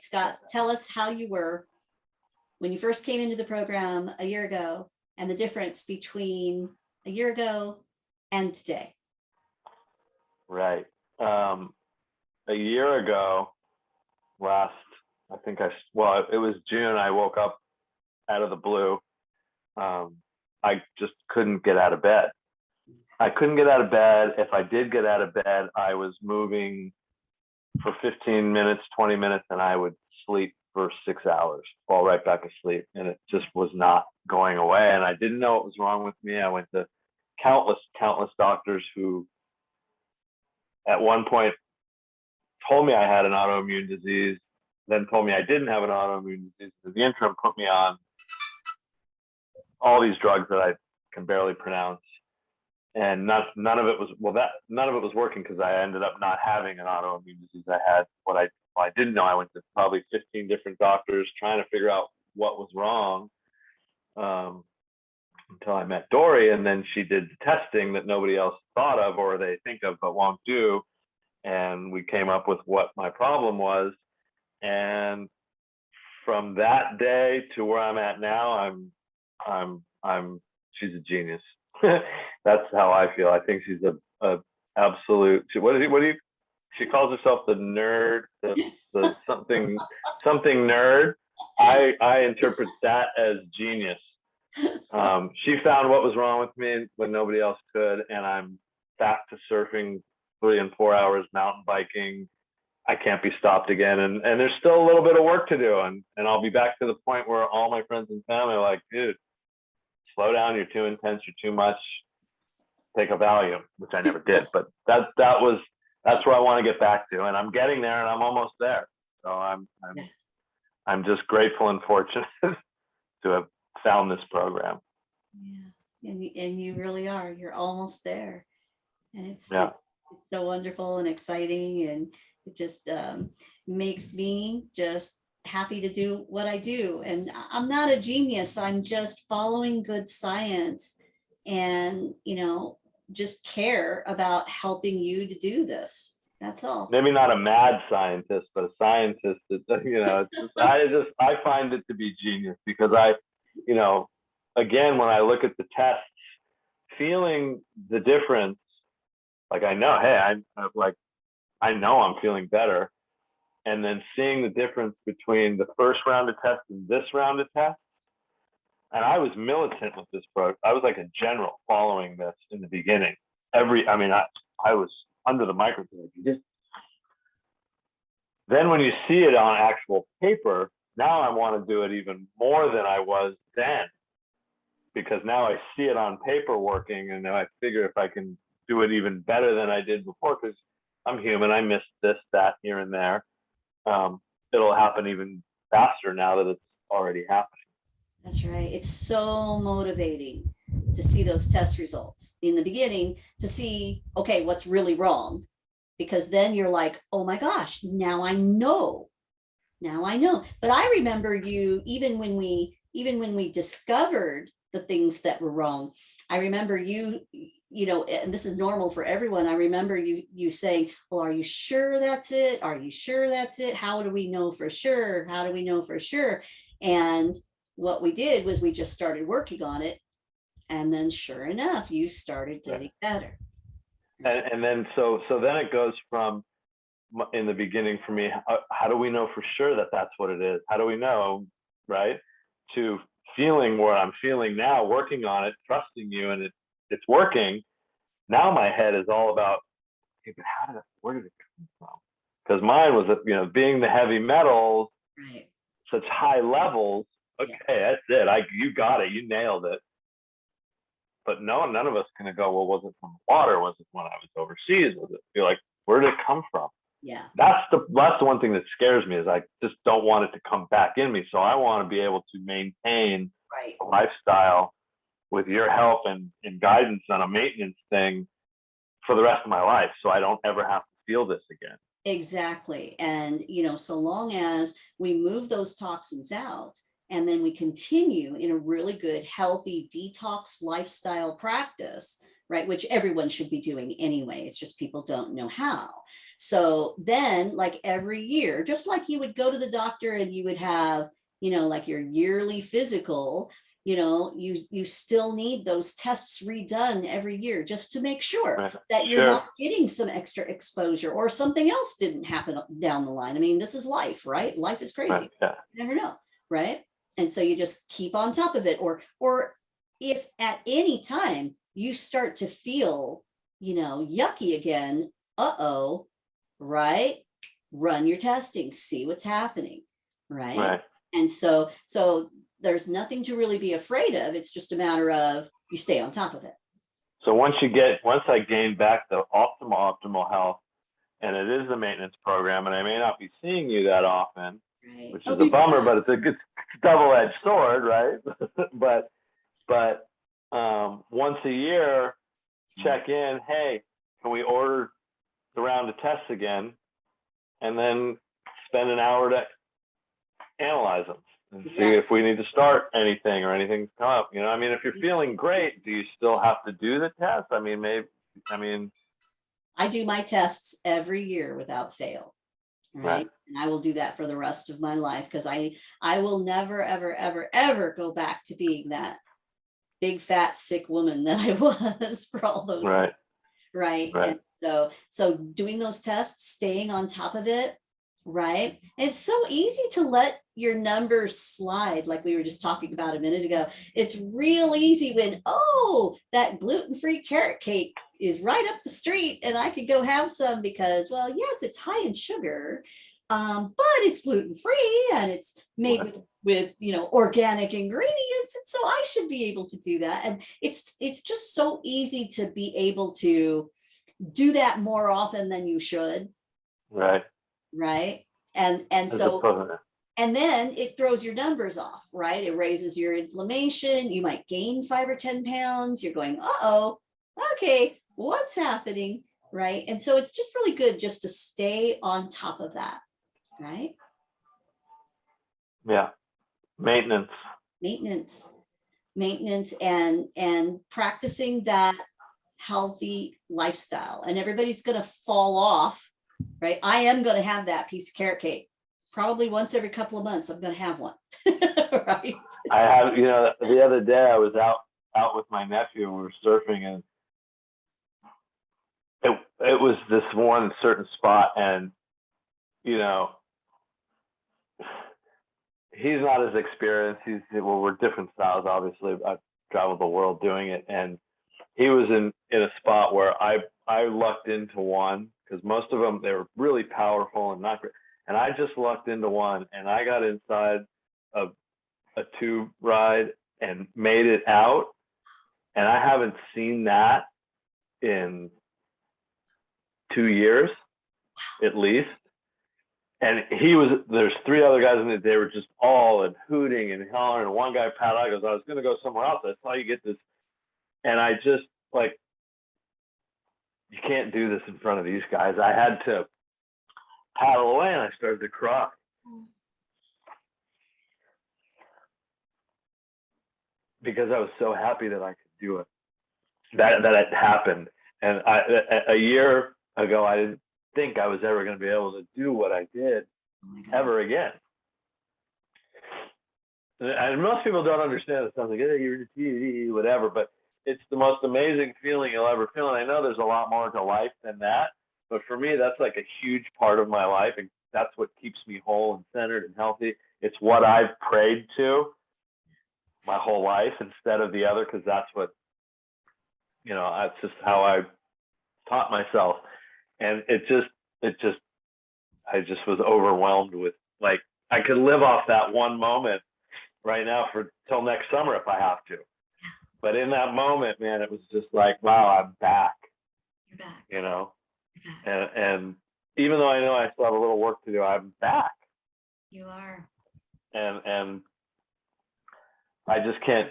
Scott, tell us how you were when you first came into the program a year ago and the difference between a year ago and today. Right. A year ago, it was June, I woke up out of the blue. I just couldn't get out of bed. I couldn't get out of bed. If I did get out of bed, I was moving for 15 minutes, 20 minutes, and I would sleep for 6 hours, fall right back asleep. And it just was not going away. And I didn't know what was wrong with me. I went to countless doctors who at one point told me I had an autoimmune disease, then told me I didn't have an autoimmune disease. In the interim, put me on all these drugs that I can barely pronounce. And none of it was working because I ended up not having an autoimmune disease. I had I didn't know. I went to probably 15 different doctors trying to figure out what was wrong, until I met Dory, and then she did the testing that nobody else thought of, or they think of but won't do, and we came up with what my problem was. And from that day to where I'm at now, she's a genius. That's how I feel. I think she's a absolute. She calls herself the nerd, the something nerd. I interpret that as genius. She found what was wrong with me when nobody else could, and I'm back to surfing 3 and 4 hours, mountain biking. I can't be stopped again, and there's still a little bit of work to do, and I'll be back to the point where all my friends and family are like, dude, slow down, you're too intense, you're too much, take a Valium, which I never did, but that's where I want to get back to, and I'm getting there, and I'm almost there. So I'm just grateful and fortunate to have found this program. Yeah, and you really are. You're almost there, and it's so wonderful and exciting, and it just makes me just happy to do what I do. And I'm not a genius. I'm just following good science, and just care about helping you to do this. That's all. Maybe not a mad scientist, but a scientist that, I find it to be genius, because again, when I look at the tests, feeling the difference, like I know, hey, I know I'm feeling better. And then seeing the difference between the first round of tests and this round of tests. And I was militant with this program. I was like a general following this in the beginning. I was under the microscope. Then when you see it on actual paper, now I want to do it even more than I was then, because now I see it on paper working, and then I figure if I can do it even better than I did before, because I'm human, I miss this, that, here and there. It'll happen even faster now that it's already happening. That's right. It's so motivating to see those test results in the beginning, to see, okay, what's really wrong, because then you're like, oh my gosh, now I know. But I remember you, even when we discovered the things that were wrong, I remember you, and this is normal for everyone. I remember you saying, well, are you sure that's it? Are you sure that's it? How do we know for sure? How do we know for sure? And what we did was we just started working on it. And then sure enough, you started getting better. And then, so then it goes from, in the beginning for me, how do we know for sure that that's what it is? How do we know, right? To feeling what I'm feeling now, working on it, trusting you, and it's working. Now my head is all about, hey, but where did it come from? Because mine was, being the heavy metals, right, such high levels. Okay, that's it. You got it. You nailed it. But no, none of us can go, well, was it from water? Was it when I was overseas? Was it? You're like, where did it come from? Yeah. That's the one thing that scares me, is I just don't want it to come back in me. So I want to be able to maintain a lifestyle with your help and guidance on a maintenance thing for the rest of my life, so I don't ever have to feel this again. Exactly. And, so long as we move those toxins out, and then we continue in a really good, healthy detox lifestyle practice, right? Which everyone should be doing anyway. It's just people don't know how. So then, like every year, just like you would go to the doctor and you would have, like your yearly physical, you still need those tests redone every year just to make sure Right. that you're Sure. not getting some extra exposure or something else didn't happen down the line. I mean, this is life, right? Life is Right. crazy. Yeah. You never know, right? And so you just keep on top of it. Or if at any time you start to feel, yucky again, uh-oh, right? Run your testing, see what's happening, right? Right. And so there's nothing to really be afraid of. It's just a matter of you stay on top of it. So once I gain back the optimal health, and it is the maintenance program, and I may not be seeing you that often, Right. which is a bummer, but it's a good double-edged sword, right? but once a year, check in. Hey, can we order the round of tests again, and then spend an hour to analyze them and see if we need to start anything or anything's come up. I mean, if you're feeling great, do you still have to do the test? I mean, I do my tests every year without fail. Right. And I will do that for the rest of my life because I will never, ever, ever, ever go back to being that big, fat, sick woman that I was for all those years. Right. And so doing those tests, staying on top of it. Right. And it's so easy to let your numbers slide, like we were just talking about a minute ago. It's real easy when, that gluten-free carrot cake is right up the street and I could go have some because, well, yes, it's high in sugar, but it's gluten-free and it's made with organic ingredients. And so I should be able to do that. And it's just so easy to be able to do that more often than you should. Right. Right. And so and then it throws your numbers off, right? It raises your inflammation. You might gain 5 or 10 pounds. You're going, okay, what's happening? Right. And so it's just really good just to stay on top of that. Right. Yeah. Maintenance and practicing that healthy lifestyle. And everybody's going to fall off. Right. I am going to have that piece of carrot cake. Probably once every couple of months, I'm going to have one. Right. I have, the other day I was out with my nephew and we were surfing, and it was this one certain spot, and he's not as experienced. We're different styles, obviously. I've traveled the world doing it, and he was in a spot where I lucked into one because most of them, they were really powerful and not great. And I just lucked into one, and I got inside of a tube ride and made it out. And I haven't seen that in 2 years, at least. And there's 3 other guys in it. They were just all and hooting and hollering. And one guy paddled out, goes, I was going to go somewhere else. I saw you get this. And I just you can't do this in front of these guys. I had to paddle away, and I started to cry. Because I was so happy that I could do it, that it happened. And a year ago, I didn't think I was ever going to be able to do what I did ever again. And most people don't understand it. Sounds like, hey, you're TV, whatever, but it's the most amazing feeling you'll ever feel. And I know there's a lot more to life than that, but for me, that's like a huge part of my life, and that's what keeps me whole and centered and healthy. It's what I've prayed to my whole life instead of the other, because that's what, that's just how I taught myself. And I just was overwhelmed with, like, I could live off that one moment right now till next summer if I have to. But in that moment, man, it was just like, wow, I'm back. You're back. You're back. And even though I know I still have a little work to do, I'm back. You are. And I just can't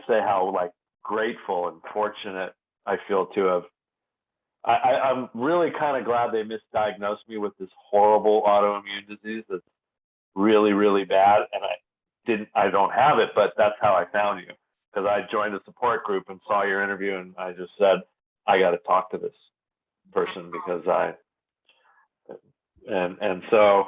say how grateful and fortunate I feel to have. I'm really kind of glad they misdiagnosed me with this horrible autoimmune disease that's really, really bad, and I don't have it, but that's how I found you. because I joined a support group and saw your interview, and I just said, I got to talk to this person because and so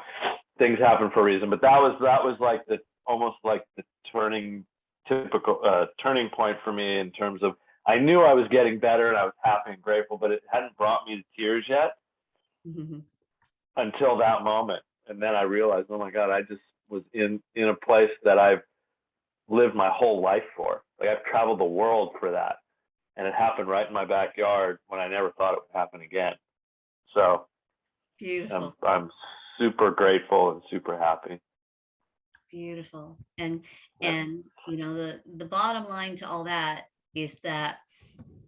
things happen for a reason. But that was like the almost like the turning point for me in terms of, I knew I was getting better and I was happy and grateful, but it hadn't brought me to tears yet until that moment. And then I realized, oh my God, I just was in a place that I've lived my whole life for. Like, I've traveled the world for that. And it happened right in my backyard when I never thought it would happen again. So Beautiful. I'm super grateful and super happy. Beautiful. And you know, the bottom line to all that is that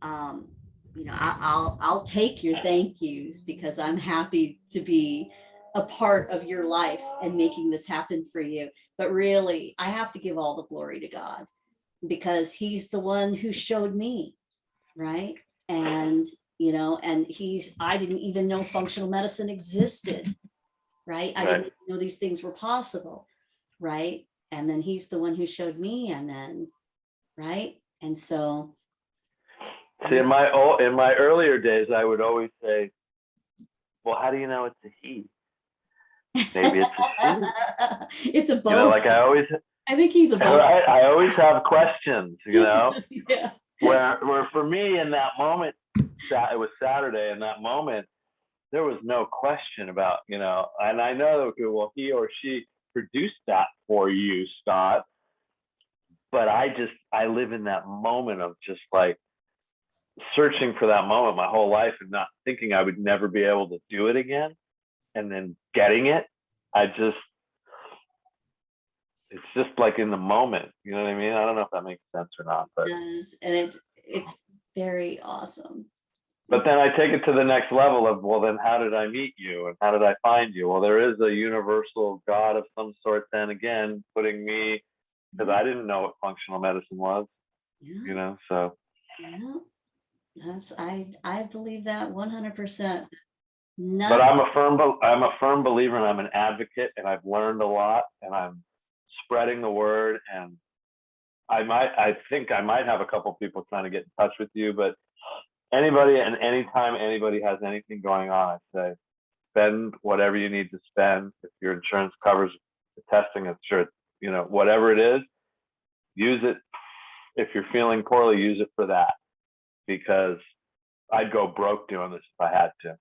you know, I'll take your thank yous because I'm happy to be a part of your life and making this happen for you. But really, I have to give all the glory to God, because he's the one who showed me, right? And you know, and I didn't even know functional medicine existed, right? I didn't know these things were possible, right? And then he's the one who showed me, and then right. And so see, in my earlier days, I would always say, well, how do you know it's a he? Maybe it's a she. It's a both. You know, like I think he's a both. I always have questions, you know. Yeah. Where for me in that moment, it was Saturday, in that moment, there was no question about, you know, and I know, okay, well, he or she produced that for you, Scott. But I live in that moment of just like searching for that moment my whole life and not thinking I would never be able to do it again. And then getting it, it's just like in the moment, you know what I mean? I don't know if that makes sense or not, but it does, and it's very awesome. But then I take it to the next level of, well, then how did I meet you and how did I find you? Well, there is a universal God of some sort then again putting me, because I didn't know what functional medicine was, you know, so. Yeah, I believe that 100%. But I'm a firm believer, and I'm an advocate, and I've learned a lot, and I'm spreading the word, and I think I might have a couple people trying to get in touch with you, but anybody and anytime anybody has anything going on, I say, spend whatever you need to spend. If your insurance covers the testing, I'm sure, you know, whatever it is, use it. If you're feeling poorly, use it for that, because I'd go broke doing this if I had to.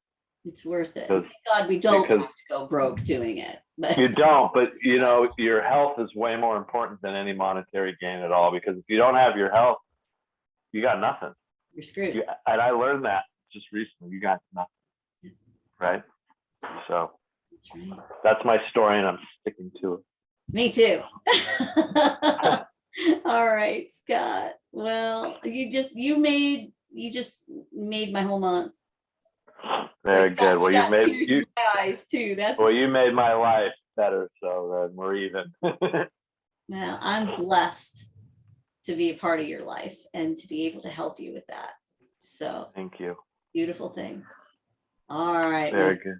It's worth it. Thank God we don't have to go broke doing it. But you don't, but you know, your health is way more important than any monetary gain at all, because if you don't have your health, you got nothing. You're screwed. And I learned that just recently. You got nothing, right? So that's right. That's my story, and I'm sticking to it. Me too. All right, Scott. Well, you just made my whole month. Very good. Well, you made tears in my eyes too. You made my life better, so then we're even. Well, I'm blessed to be a part of your life and to be able to help you with that. So thank you. Beautiful thing. All right. Very good.